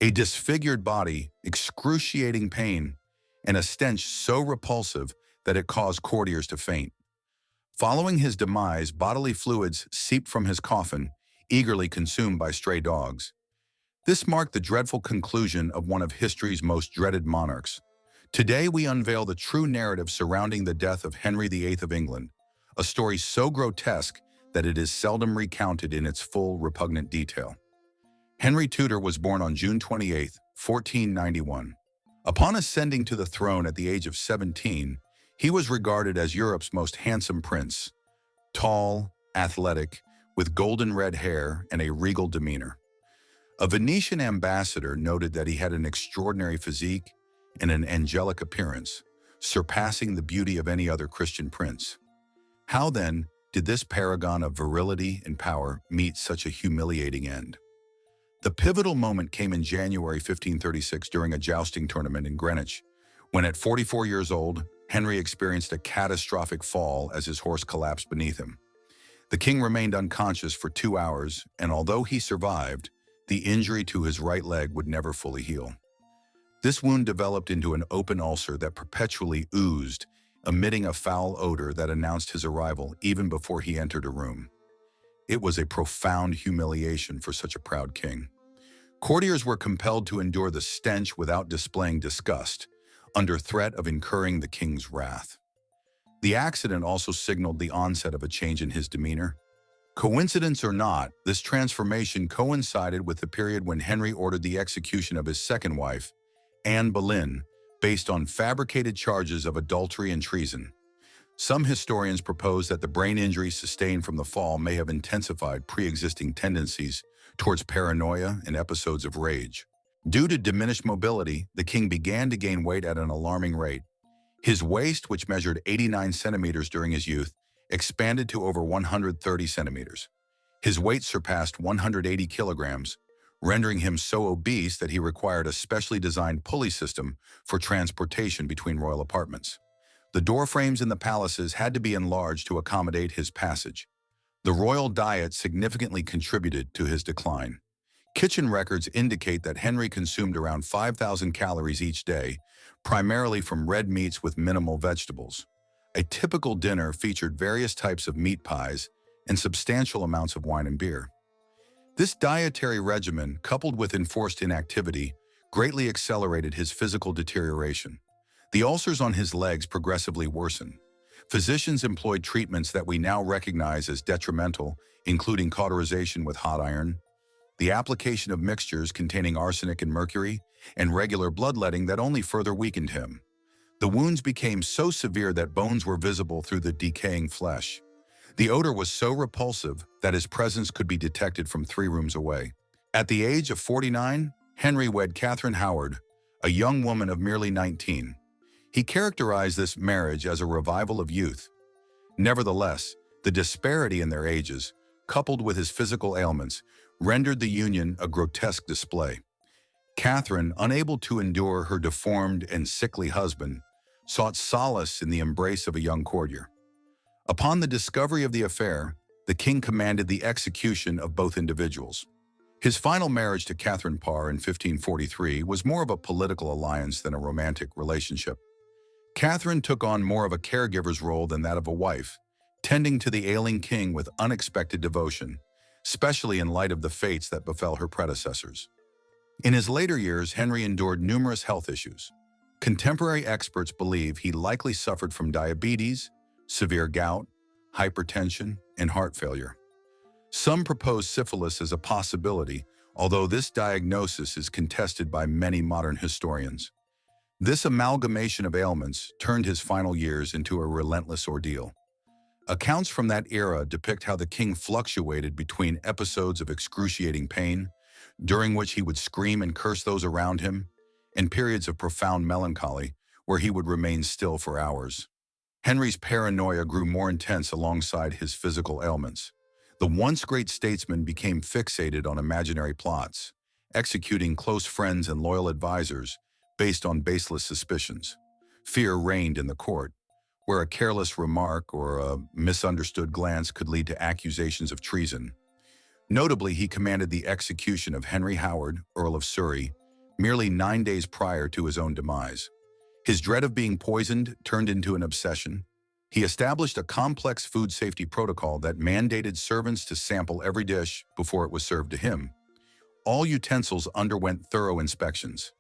A disfigured body, excruciating pain, and a stench so repulsive that it caused courtiers to faint. Following his demise, bodily fluids seeped from his coffin, eagerly consumed by stray dogs. This marked the dreadful conclusion of one of history's most dreaded monarchs. Today we unveil the true narrative surrounding the death of Henry VIII of England, a story so grotesque that it is seldom recounted in its full, repugnant detail. Henry Tudor was born on June 28, 1491. Upon ascending to the throne at the age of 17, he was regarded as Europe's most handsome prince, tall, athletic, with golden red hair and a regal demeanor. A Venetian ambassador noted that he had an extraordinary physique and an angelic appearance, surpassing the beauty of any other Christian prince. How, then, did this paragon of virility and power meet such a humiliating end? The pivotal moment came in January 1536 during a jousting tournament in Greenwich, when at 44 years old, Henry experienced a catastrophic fall as his horse collapsed beneath him. The king remained unconscious for 2 hours, and although he survived, the injury to his right leg would never fully heal. This wound developed into an open ulcer that perpetually oozed, emitting a foul odor that announced his arrival even before he entered a room. It was a profound humiliation for such a proud king. Courtiers were compelled to endure the stench without displaying disgust, under threat of incurring the king's wrath. The accident also signaled the onset of a change in his demeanor. Coincidence or not, this transformation coincided with the period when Henry ordered the execution of his second wife, Anne Boleyn, based on fabricated charges of adultery and treason. Some historians propose that the brain injury sustained from the fall may have intensified pre-existing tendencies towards paranoia and episodes of rage. Due to diminished mobility, the king began to gain weight at an alarming rate. His waist, which measured 89 centimeters during his youth, expanded to over 130 centimeters. His weight surpassed 180 kilograms, rendering him so obese that he required a specially designed pulley system for transportation between royal apartments. The door frames in the palaces had to be enlarged to accommodate his passage. The royal diet significantly contributed to his decline. Kitchen records indicate that Henry consumed around 5,000 calories each day, primarily from red meats with minimal vegetables. A typical dinner featured various types of meat pies and substantial amounts of wine and beer. This dietary regimen, coupled with enforced inactivity, greatly accelerated his physical deterioration. The ulcers on his legs progressively worsened. Physicians employed treatments that we now recognize as detrimental, including cauterization with hot iron, the application of mixtures containing arsenic and mercury, and regular bloodletting that only further weakened him. The wounds became so severe that bones were visible through the decaying flesh. The odor was so repulsive that his presence could be detected from 3 rooms away. At the age of 49, Henry wed Catherine Howard, a young woman of merely 19. He characterized this marriage as a revival of youth. Nevertheless, the disparity in their ages, coupled with his physical ailments, rendered the union a grotesque display. Catherine, unable to endure her deformed and sickly husband, sought solace in the embrace of a young courtier. Upon the discovery of the affair, the king commanded the execution of both individuals. His final marriage to Catherine Parr in 1543 was more of a political alliance than a romantic relationship. Catherine took on more of a caregiver's role than that of a wife, tending to the ailing king with unexpected devotion, especially in light of the fates that befell her predecessors. In his later years, Henry endured numerous health issues. Contemporary experts believe he likely suffered from diabetes, severe gout, hypertension, and heart failure. Some propose syphilis as a possibility, although this diagnosis is contested by many modern historians. This amalgamation of ailments turned his final years into a relentless ordeal. Accounts from that era depict how the king fluctuated between episodes of excruciating pain, during which he would scream and curse those around him, and periods of profound melancholy, where he would remain still for hours. Henry's paranoia grew more intense alongside his physical ailments. The once great statesman became fixated on imaginary plots, executing close friends and loyal advisors based on baseless suspicions. Fear reigned in the court, where a careless remark or a misunderstood glance could lead to accusations of treason. Notably, he commanded the execution of Henry Howard, Earl of Surrey, merely 9 days prior to his own demise. His dread of being poisoned turned into an obsession. He established a complex food safety protocol that mandated servants to sample every dish before it was served to him. All utensils underwent thorough inspections.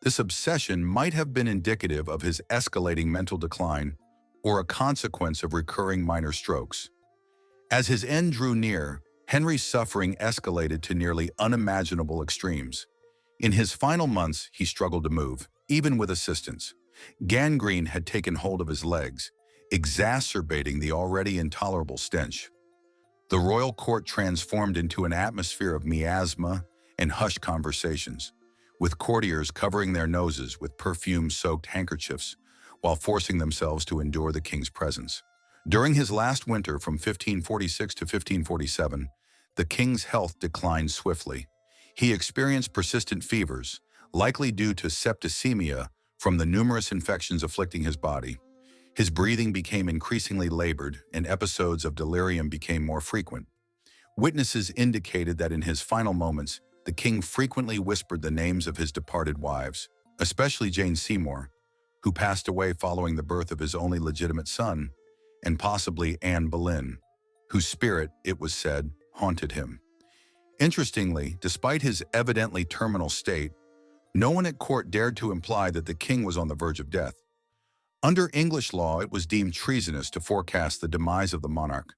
This obsession might have been indicative of his escalating mental decline or a consequence of recurring minor strokes. As his end drew near, Henry's suffering escalated to nearly unimaginable extremes. In his final months, he struggled to move, even with assistance. Gangrene had taken hold of his legs, exacerbating the already intolerable stench. The royal court transformed into an atmosphere of miasma and hushed conversations, with courtiers covering their noses with perfume-soaked handkerchiefs while forcing themselves to endure the king's presence. During his last winter from 1546 to 1547, the king's health declined swiftly. He experienced persistent fevers, likely due to septicemia from the numerous infections afflicting his body. His breathing became increasingly labored, and episodes of delirium became more frequent. Witnesses indicated that in his final moments, the king frequently whispered the names of his departed wives, especially Jane Seymour, who passed away following the birth of his only legitimate son, and possibly Anne Boleyn, whose spirit, it was said, haunted him. Interestingly, despite his evidently terminal state, no one at court dared to imply that the king was on the verge of death. Under English law, it was deemed treasonous to forecast the demise of the monarch.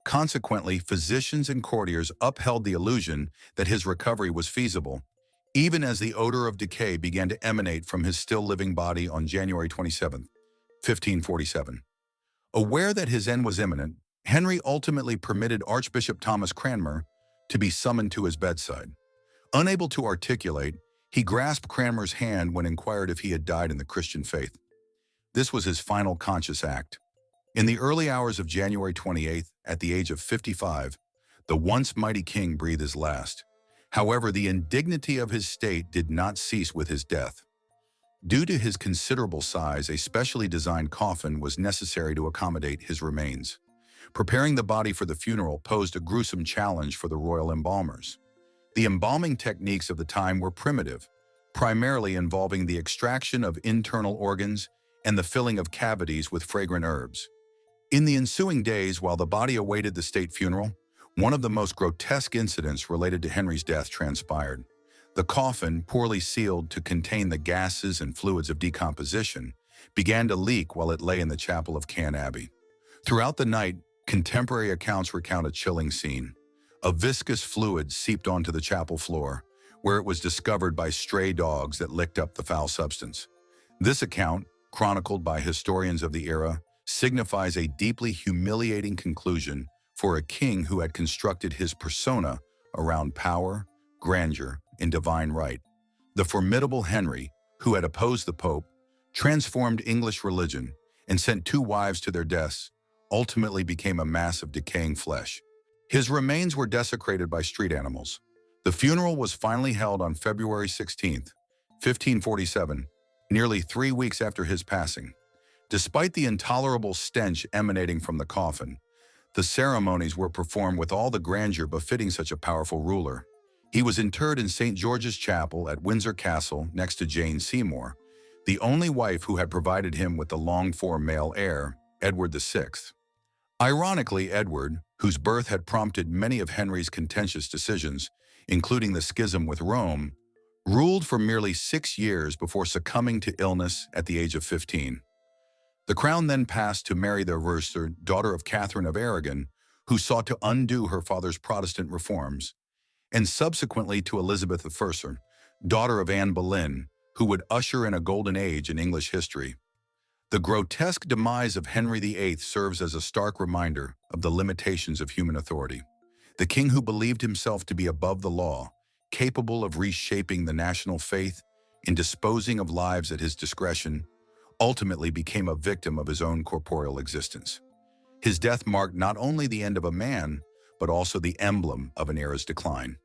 Consequently, physicians and courtiers upheld the illusion that his recovery was feasible, even as the odor of decay began to emanate from his still-living body on January 27, 1547. Aware that his end was imminent, Henry ultimately permitted Archbishop Thomas Cranmer to be summoned to his bedside. Unable to articulate, he grasped Cranmer's hand when inquired if he had died in the Christian faith. This was his final conscious act. In the early hours of January 28th, at the age of 55, the once mighty king breathed his last. However, the indignity of his state did not cease with his death. Due to his considerable size, a specially designed coffin was necessary to accommodate his remains. Preparing the body for the funeral posed a gruesome challenge for the royal embalmers. The embalming techniques of the time were primitive, primarily involving the extraction of internal organs and the filling of cavities with fragrant herbs. In the ensuing days, while the body awaited the state funeral, one of the most grotesque incidents related to Henry's death transpired. The coffin, poorly sealed to contain the gases and fluids of decomposition, began to leak while it lay in the chapel of Can Abbey. Throughout the night, contemporary accounts recount a chilling scene. A viscous fluid seeped onto the chapel floor, where it was discovered by stray dogs that licked up the foul substance. This account, chronicled by historians of the era, signifies a deeply humiliating conclusion for a king who had constructed his persona around power, grandeur, and divine right. The formidable Henry, who had opposed the Pope, transformed English religion, and sent 2 wives to their deaths, ultimately became a mass of decaying flesh. His remains were desecrated by street animals. The funeral was finally held on February 16, 1547, nearly 3 weeks after his passing. Despite the intolerable stench emanating from the coffin, the ceremonies were performed with all the grandeur befitting such a powerful ruler. He was interred in St. George's Chapel at Windsor Castle next to Jane Seymour, the only wife who had provided him with the longed-for male heir, Edward VI. Ironically, Edward, whose birth had prompted many of Henry's contentious decisions, including the schism with Rome, ruled for merely 6 years before succumbing to illness at the age of 15. The crown then passed to Mary the Rooster, daughter of Catherine of Aragon, who sought to undo her father's Protestant reforms, and subsequently to Elizabeth I, daughter of Anne Boleyn, who would usher in a golden age in English history. The grotesque demise of Henry VIII serves as a stark reminder of the limitations of human authority. The king who believed himself to be above the law, capable of reshaping the national faith and disposing of lives at his discretion, ultimately became a victim of his own corporeal existence. His death marked not only the end of a man, but also the emblem of an era's decline.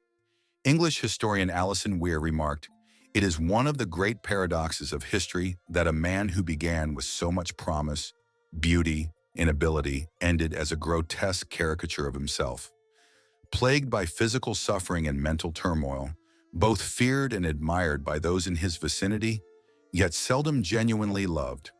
English historian Alison Weir remarked, "It is one of the great paradoxes of history that a man who began with so much promise, beauty, and ability ended as a grotesque caricature of himself." Plagued by physical suffering and mental turmoil, both feared and admired by those in his vicinity, yet seldom genuinely loved.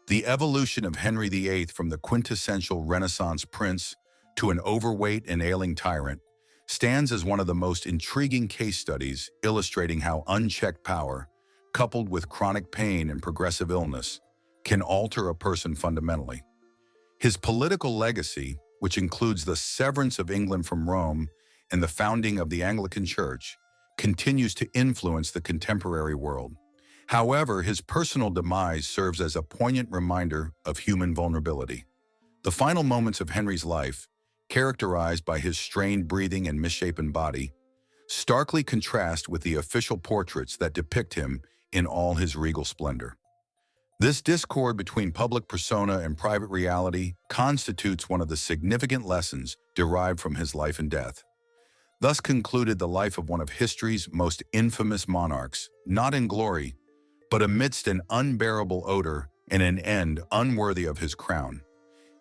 The evolution of Henry VIII from the quintessential Renaissance prince to an overweight and ailing tyrant stands as one of the most intriguing case studies illustrating how unchecked power, coupled with chronic pain and progressive illness, can alter a person fundamentally. His political legacy, which includes the severance of England from Rome and the founding of the Anglican Church, continues to influence the contemporary world. However, his personal demise serves as a poignant reminder of human vulnerability. The final moments of Henry's life, characterized by his strained breathing and misshapen body, starkly contrast with the official portraits that depict him in all his regal splendor. This discord between public persona and private reality constitutes one of the significant lessons derived from his life and death. Thus concluded the life of one of history's most infamous monarchs, not in glory, but amidst an unbearable odor and an end unworthy of his crown.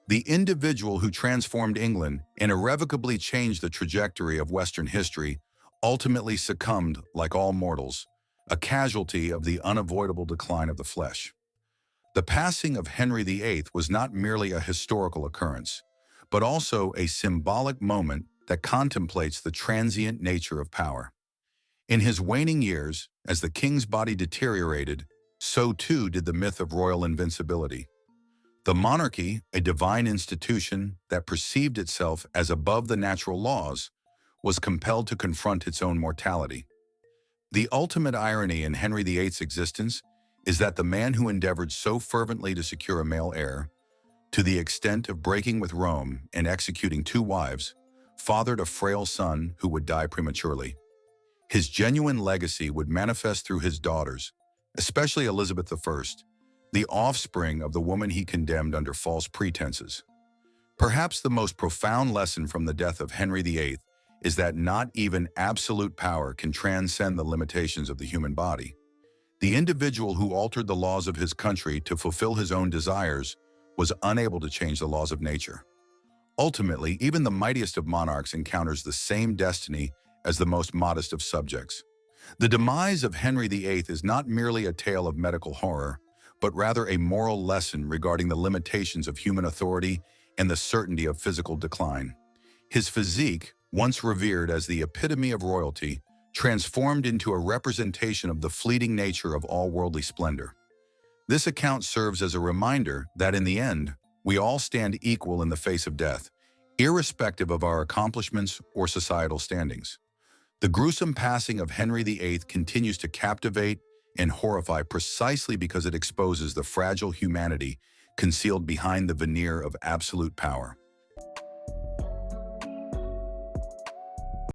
The individual who transformed England and irrevocably changed the trajectory of Western history ultimately succumbed, like all mortals, a casualty of the unavoidable decline of the flesh. The passing of Henry VIII was not merely a historical occurrence, but also a symbolic moment that contemplates the transient nature of power. In his waning years, as the king's body deteriorated, so too did the myth of royal invincibility. The monarchy, a divine institution that perceived itself as above the natural laws, was compelled to confront its own mortality. The ultimate irony in Henry VIII's existence is that the man who endeavored so fervently to secure a male heir, to the extent of breaking with Rome and executing 2 wives, fathered a frail son who would die prematurely. His genuine legacy would manifest through his daughters, especially Elizabeth I, the offspring of the woman he condemned under false pretenses. Perhaps the most profound lesson from the death of Henry VIII is that not even absolute power can transcend the limitations of the human body. The individual who altered the laws of his country to fulfill his own desires was unable to change the laws of nature. Ultimately, even the mightiest of monarchs encounters the same destiny as the most modest of subjects. The demise of Henry VIII is not merely a tale of medical horror, but rather a moral lesson regarding the limitations of human authority and the certainty of physical decline. His physique, once revered as the epitome of royalty, transformed into a representation of the fleeting nature of all worldly splendor. This account serves as a reminder that in the end, we all stand equal in the face of death, irrespective of our accomplishments or societal standings. The gruesome passing of Henry VIII continues to captivate and horrify precisely because it exposes the fragile humanity concealed behind the veneer of absolute power.